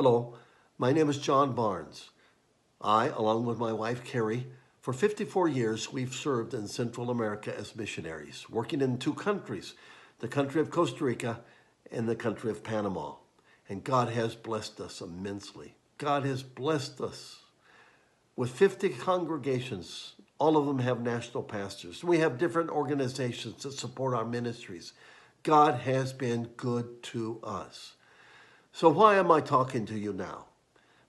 Hello, my name is John Barnes. I, along with my wife Carrie, for 54 years we've served in Central America as missionaries, working in two countries, the country of Costa Rica and the country of Panama. And God has blessed us immensely. God has blessed us with 50 congregations. All of them have national pastors. We have different organizations that support our ministries. God has been good to us. So why am I talking to you now?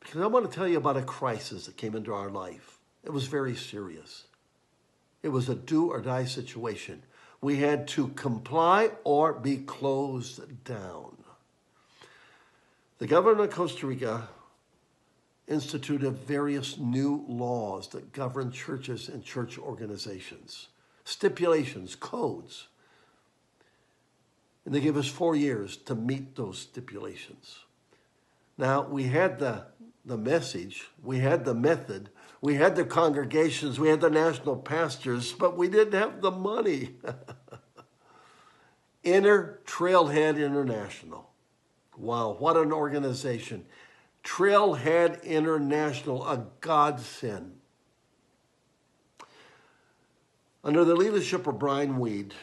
Because I want to tell you about a crisis that came into our life. It was very serious. It was a do or die situation. We had to comply or be closed down. The government of Costa Rica instituted various new laws that govern churches and church organizations, stipulations, codes. And they gave us 4 years to meet those stipulations. Now, we had the message, we had the method, we had the congregations, we had the national pastors, but we didn't have the money. Trailhead International. Wow, what an organization. Trailhead International, a godsend. Under the leadership of Brian Weed,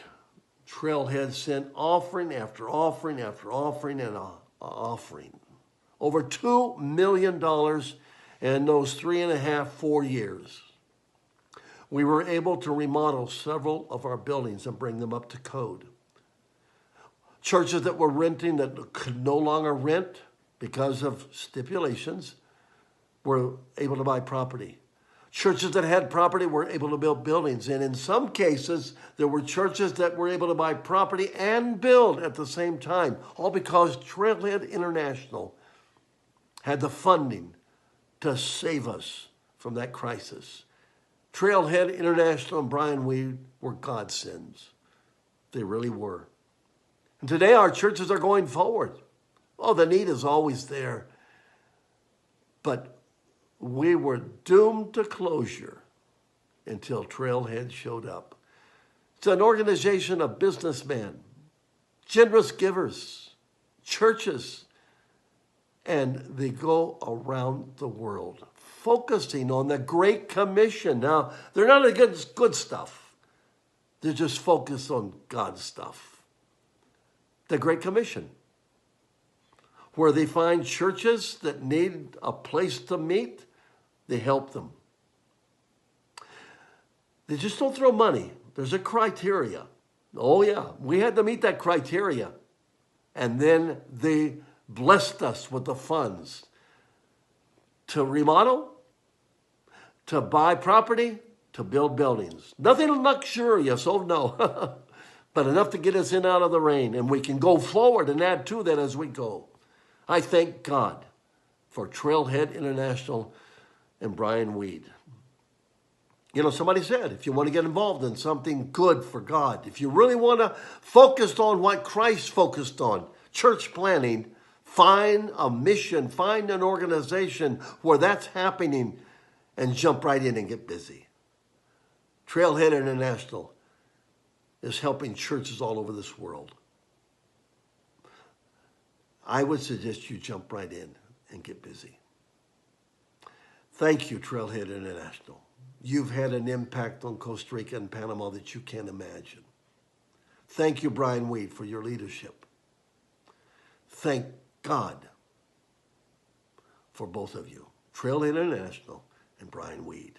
Trailhead sent offering after offering after offering and offering. Over $2 million in those 4 years. We were able to remodel several of our buildings and bring them up to code. Churches that were renting that could no longer rent because of stipulations were able to buy property. Churches that had property were able to build buildings. And in some cases, there were churches that were able to buy property and build at the same time, all because Trailhead International had the funding to save us from that crisis. Trailhead International and Brian Weed were godsends. They really were. And today our churches are going forward. Oh, the need is always there. But we were doomed to closure until Trailhead showed up. It's an organization of businessmen, generous givers, churches, and they go around the world focusing on the Great Commission. Now, they're not against good stuff. They're just focused on God's stuff. The Great Commission, where they find churches that need a place to meet, they help them. They just don't throw money. There's a criteria. Oh yeah, we had to meet that criteria. And then they blessed us with the funds to remodel, to buy property, to build buildings. Nothing luxurious, oh no, but enough to get us in out of the rain. And we can go forward and add to that as we go. I thank God for Trailhead International and Brian Weed. You know, somebody said, if you want to get involved in something good for God, if you really want to focus on what Christ focused on, church planning, find a mission, find an organization where that's happening and jump right in and get busy. Trailhead International is helping churches all over this world. I would suggest you jump right in and get busy. Thank you, Trailhead International. You've had an impact on Costa Rica and Panama that you can't imagine. Thank you, Brian Weed, for your leadership. Thank God for both of you, Trailhead International and Brian Weed.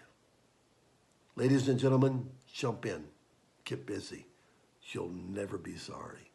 Ladies and gentlemen, jump in, get busy. You'll never be sorry.